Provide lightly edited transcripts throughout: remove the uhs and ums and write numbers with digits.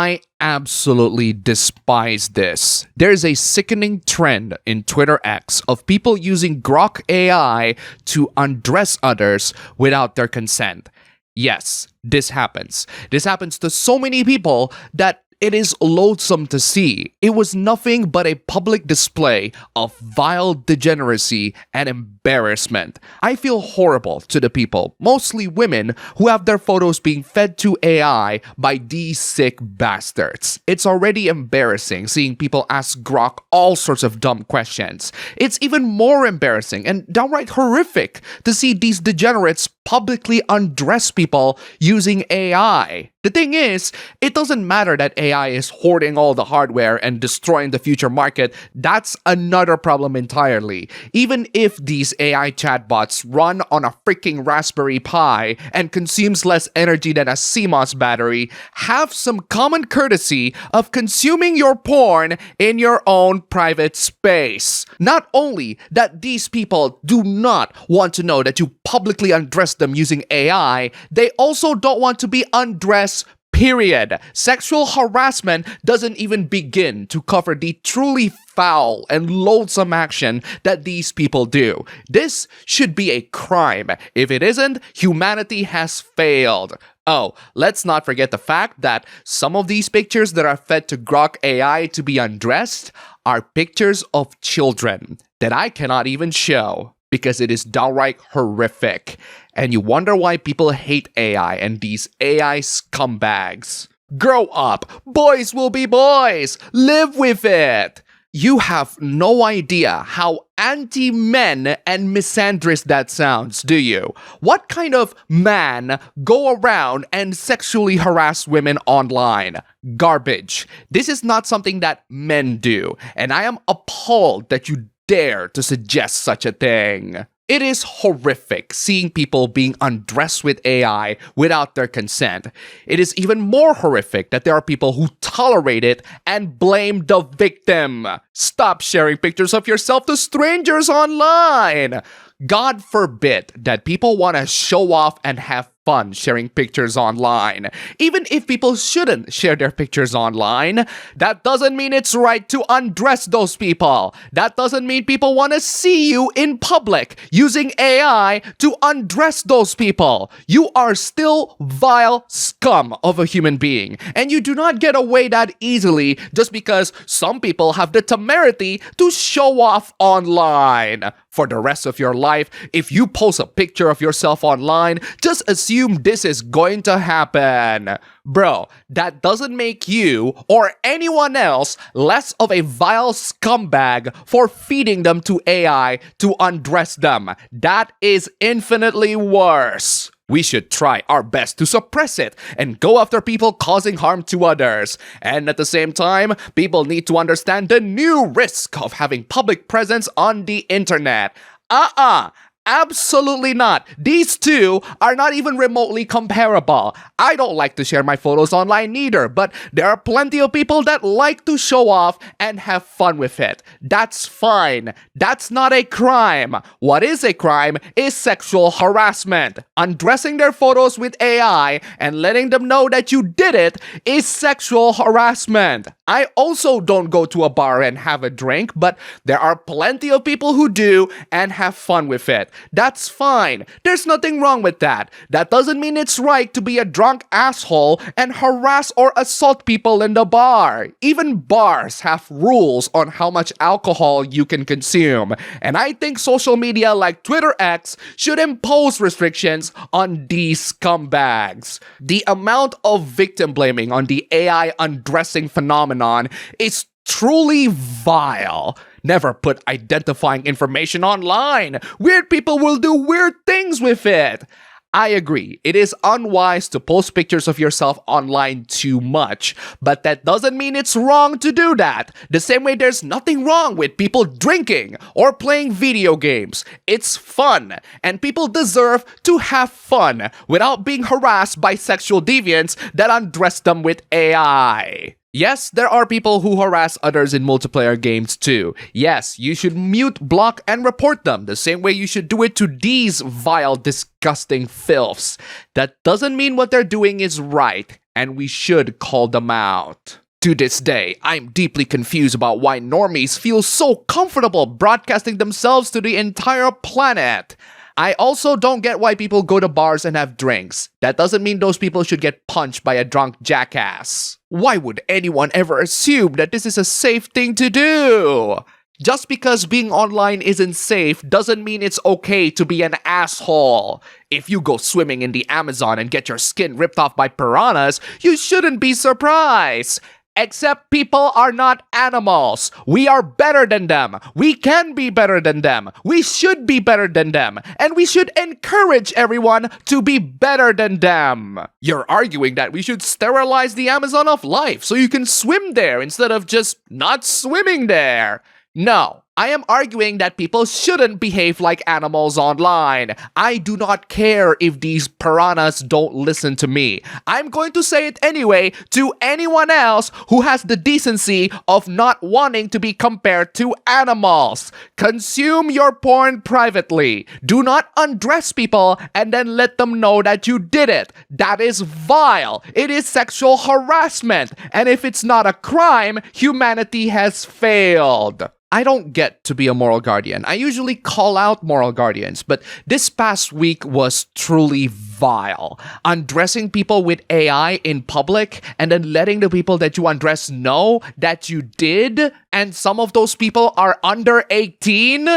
I absolutely despise this. There's a sickening trend in Twitter X of people using Grok AI to undress others without their consent. Yes, this happens. This happens to so many people that it is loathsome to see. It was nothing but a public display of vile degeneracy and embarrassment. I feel horrible to the people, mostly women, who have their photos being fed to AI by these sick bastards. It's already embarrassing seeing people ask Grok all sorts of dumb questions. It's even more embarrassing and downright horrific to see these degenerates publicly undress people using AI. The thing is, it doesn't matter that AI is hoarding all the hardware and destroying the future market. That's another problem entirely. Even if these AI chatbots run on a freaking Raspberry Pi and consumes less energy than a CMOS battery, have some common courtesy of consuming your porn in your own private space. Not only that these people do not want to know that you publicly undress them using AI, they also don't want to be undressed, period. Sexual harassment doesn't even begin to cover the truly foul and loathsome action that these people do. This should be a crime. If it isn't, humanity has failed. Oh, let's not forget the fact that some of these pictures that are fed to Grok AI to be undressed are pictures of children that I cannot even show, because it is downright horrific. And you wonder why people hate AI and these AI scumbags. Grow up! Boys will be boys! Live with it! You have no idea how anti-men and misandrist that sounds, do you? What kind of man go around and sexually harass women online? Garbage. This is not something that men do, and I am appalled that you dare to suggest such a thing. It is horrific seeing people being undressed with AI without their consent. It is even more horrific that there are people who tolerate it and blame the victim. Stop sharing pictures of yourself to strangers online. God forbid that people want to show off and have fun sharing pictures online. Even if people shouldn't share their pictures online, that doesn't mean it's right to undress those people. That doesn't mean people want to see you in public using AI to undress those people. You are still vile scum of a human being, and you do not get away that easily just because some people have the temerity to show off online. For the rest of your life, if you post a picture of yourself online, just assume this is going to happen. Bro, that doesn't make you or anyone else less of a vile scumbag for feeding them to AI to undress them. That is infinitely worse. We should try our best to suppress it and go after people causing harm to others. And at the same time, people need to understand the new risk of having public presence on the internet. Absolutely not. These two are not even remotely comparable. I don't like to share my photos online either, but there are plenty of people that like to show off and have fun with it. That's fine. That's not a crime. What is a crime is sexual harassment. Undressing their photos with AI and letting them know that you did it is sexual harassment. I also don't go to a bar and have a drink, but there are plenty of people who do and have fun with it. That's fine. There's nothing wrong with that. That doesn't mean it's right to be a drunk asshole and harass or assault people in the bar. Even bars have rules on how much alcohol you can consume. And I think social media like Twitter X should impose restrictions on these scumbags. The amount of victim blaming on the AI undressing phenomenon is truly vile. Never put identifying information online. Weird people will do weird things with it. I agree, it is unwise to post pictures of yourself online too much, but that doesn't mean it's wrong to do that. The same way there's nothing wrong with people drinking or playing video games. It's fun, and people deserve to have fun without being harassed by sexual deviants that undress them with AI. Yes, there are people who harass others in multiplayer games too. Yes, you should mute, block, and report them the same way you should do it to these vile, disgusting filths. That doesn't mean what they're doing is right. and we should call them out. To this day, I'm deeply confused about why normies feel so comfortable broadcasting themselves to the entire planet. I also don't get why people go to bars and have drinks. That doesn't mean those people should get punched by a drunk jackass. Why would anyone ever assume that this is a safe thing to do? Just because being online isn't safe doesn't mean it's okay to be an asshole. If you go swimming in the Amazon and get your skin ripped off by piranhas, you shouldn't be surprised. Except people are not animals. We are better than them. We can be better than them. We should be better than them. And we should encourage everyone to be better than them. You're arguing that we should sterilize the Amazon of life so you can swim there instead of just not swimming there. No, I am arguing that people shouldn't behave like animals online. I do not care if these piranhas don't listen to me. I'm going to say it anyway to anyone else who has the decency of not wanting to be compared to animals. Consume your porn privately. Do not undress people and then let them know that you did it. That is vile. It is sexual harassment. And if it's not a crime, humanity has failed. I don't get to be a moral guardian. I usually call out moral guardians, but this past week was truly vile. Undressing people with AI in public and then letting the people that you undress know that you did, and some of those people are under 18.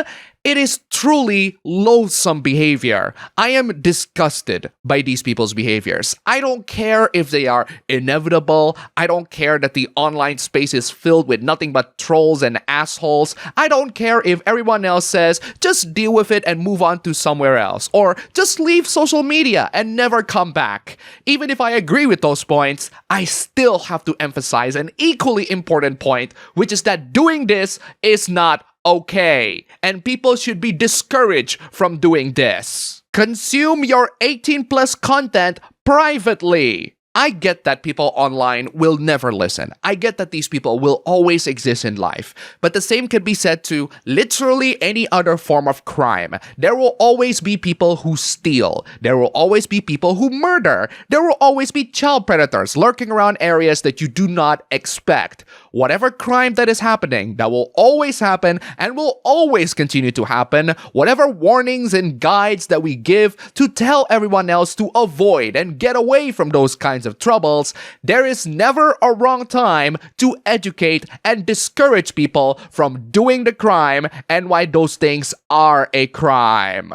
It is truly loathsome behavior. I am disgusted by these people's behaviors. I don't care if they are inevitable. I don't care that the online space is filled with nothing but trolls and assholes. I don't care if everyone else says, just deal with it and move on to somewhere else. Or just leave social media and never come back. Even if I agree with those points, I still have to emphasize an equally important point, which is that doing this is not okay, and people should be discouraged from doing this. Consume your 18+ content privately. I get that people online will never listen. I get that these people will always exist in life. But the same can be said to literally any other form of crime. There will always be people who steal. There will always be people who murder. There will always be child predators lurking around areas that you do not expect. Whatever crime that is happening, that will always happen and will always continue to happen. Whatever warnings and guides that we give to tell everyone else to avoid and get away from those kinds of troubles, there is never a wrong time to educate and discourage people from doing the crime and why those things are a crime.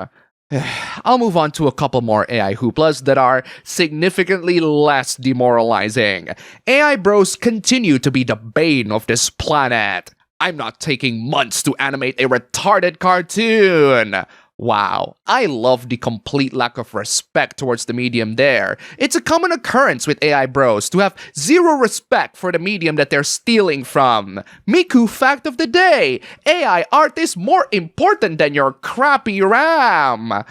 I'll move on to a couple more AI hooplas that are significantly less demoralizing. AI bros continue to be the bane of this planet. I'm not taking months to animate a retarded cartoon. Wow, I love the complete lack of respect towards the medium there. It's a common occurrence with AI bros to have zero respect for the medium that they're stealing from. Miku fact of the day, AI art is more important than your crappy RAM.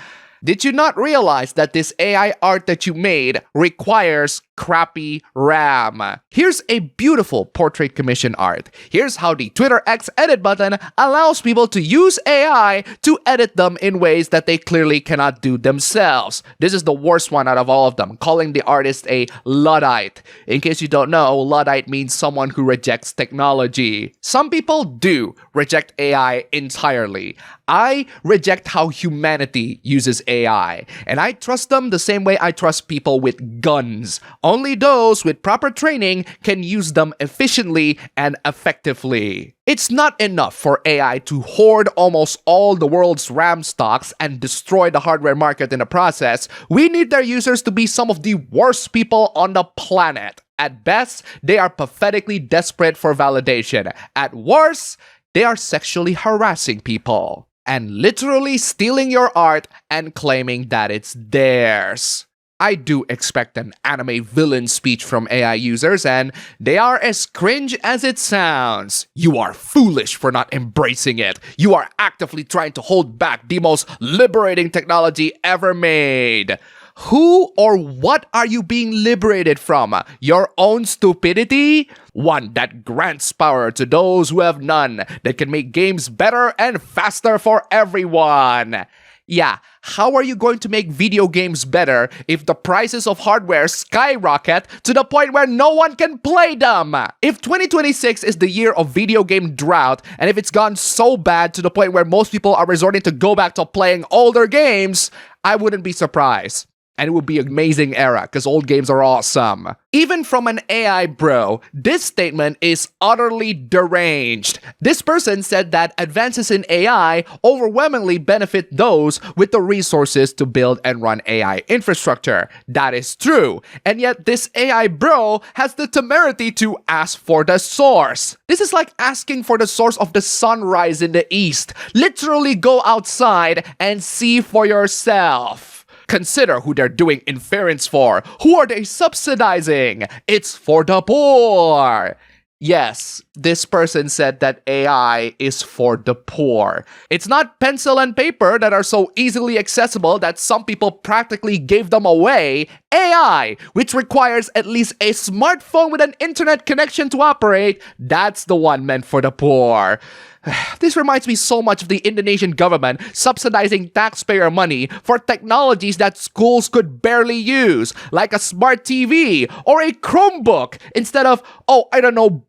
Did you not realize that this AI art that you made requires crappy RAM? Here's a beautiful portrait commission art. Here's how the Twitter X edit button allows people to use AI to edit them in ways that they clearly cannot do themselves. This is the worst one out of all of them, calling the artist a Luddite. In case you don't know, Luddite means someone who rejects technology. Some people do reject AI entirely. I reject how humanity uses AI, and I trust them the same way I trust people with guns. Only those with proper training can use them efficiently and effectively. It's not enough for AI to hoard almost all the world's RAM stocks and destroy the hardware market in the process. We need their users to be some of the worst people on the planet. At best, they are pathetically desperate for validation. At worst, they are sexually harassing people and literally stealing your art and claiming that it's theirs. I do expect an anime villain speech from AI users, and they are as cringe as it sounds. You are foolish for not embracing it. You are actively trying to hold back the most liberating technology ever made. Who or what are you being liberated from? Your own stupidity? One that grants power to those who have none, that can make games better and faster for everyone. Yeah, how are you going to make video games better if the prices of hardware skyrocket to the point where no one can play them? If 2026 is the year of video game drought, and if it's gone so bad to the point where most people are resorting to go back to playing older games, I wouldn't be surprised. And it would be an amazing era, because old games are awesome. Even from an AI bro, this statement is utterly deranged. This person said that advances in AI overwhelmingly benefit those with the resources to build and run AI infrastructure. That is true. And yet this AI bro has the temerity to ask for the source. This is like asking for the source of the sunrise in the east. Literally go outside and see for yourself. Consider who they're doing inference for. Who are they subsidizing? It's for the poor. Yes, this person said that AI is for the poor. It's not pencil and paper that are so easily accessible that some people practically gave them away. AI, which requires at least a smartphone with an internet connection to operate, that's the one meant for the poor. This reminds me so much of the Indonesian government subsidizing taxpayer money for technologies that schools could barely use, like a smart TV or a Chromebook, instead of,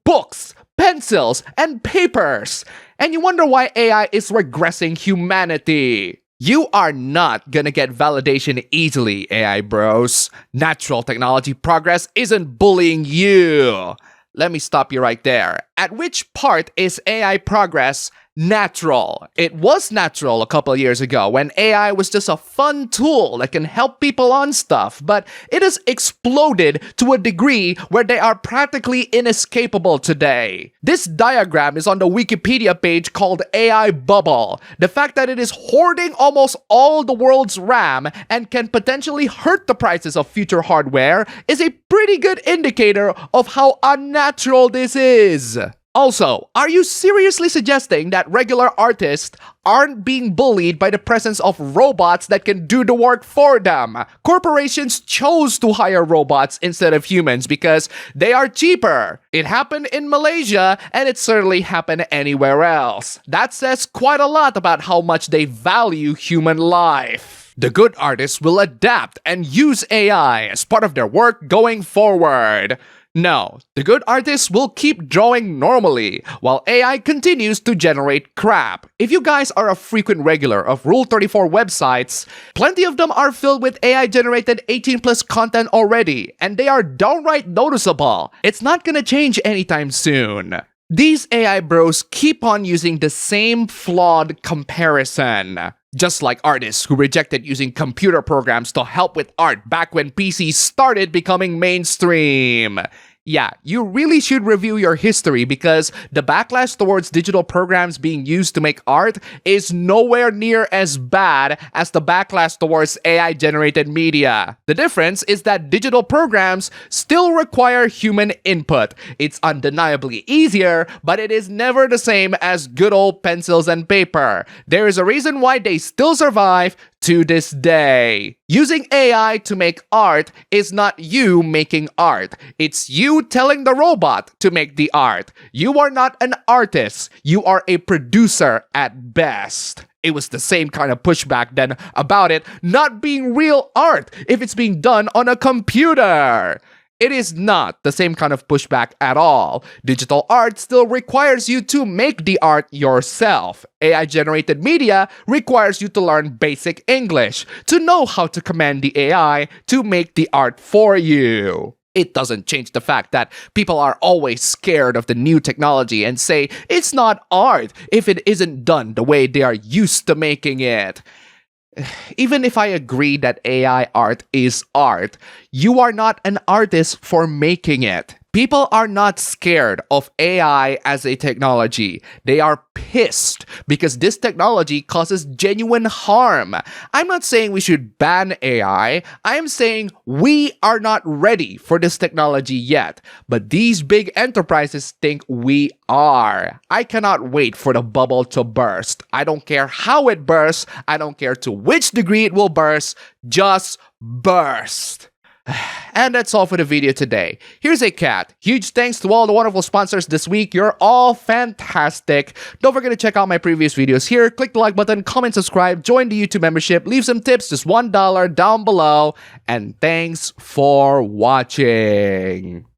books, pencils, and papers. And you wonder why AI is regressing humanity. You are not gonna get validation easily, AI bros. Natural technology progress isn't bullying you. Let me stop you right there. At which part is AI progress natural? It was natural a couple years ago when AI was just a fun tool that can help people on stuff, but it has exploded to a degree where they are practically inescapable today. This diagram is on the Wikipedia page called AI Bubble. The fact that it is hoarding almost all the world's RAM and can potentially hurt the prices of future hardware is a pretty good indicator of how unnatural this is. Also, are you seriously suggesting that regular artists aren't being bullied by the presence of robots that can do the work for them? Corporations chose to hire robots instead of humans because they are cheaper. It happened in Malaysia, and it certainly happened anywhere else. That says quite a lot about how much they value human life. The good artists will adapt and use AI as part of their work going forward. No, the good artists will keep drawing normally, while AI continues to generate crap. If you guys are a frequent regular of Rule 34 websites, plenty of them are filled with AI-generated 18+ content already, and they are downright noticeable. It's not gonna change anytime soon. These AI bros keep on using the same flawed comparison. Just like artists who rejected using computer programs to help with art back when PCs started becoming mainstream. Yeah, you really should review your history because the backlash towards digital programs being used to make art is nowhere near as bad as the backlash towards AI-generated media. The difference is that digital programs still require human input. It's undeniably easier, but it is never the same as good old pencils and paper. There is a reason why they still survive to this day. Using AI to make art is not you making art. It's you telling the robot to make the art. You are not an artist. You are a producer at best. It was the same kind of pushback then about it not being real art if it's being done on a computer. It is not the same kind of pushback at all. Digital art still requires you to make the art yourself. AI-generated media requires you to learn basic English, to know how to command the AI to make the art for you. It doesn't change the fact that people are always scared of the new technology and say it's not art if it isn't done the way they are used to making it. Even if I agree that AI art is art, you are not an artist for making it. People are not scared of AI as a technology. They are pissed because this technology causes genuine harm. I'm not saying we should ban AI. I'm saying we are not ready for this technology yet. But these big enterprises think we are. I cannot wait for the bubble to burst. I don't care how it bursts. I don't care to which degree it will burst. Just burst. And that's all for the video today. Here's a cat. Huge thanks to all the wonderful sponsors this week. You're all fantastic. Don't forget to check out my previous videos here. Click the like button, comment, subscribe, join the YouTube membership, leave some tips, just $1 down below. And thanks for watching.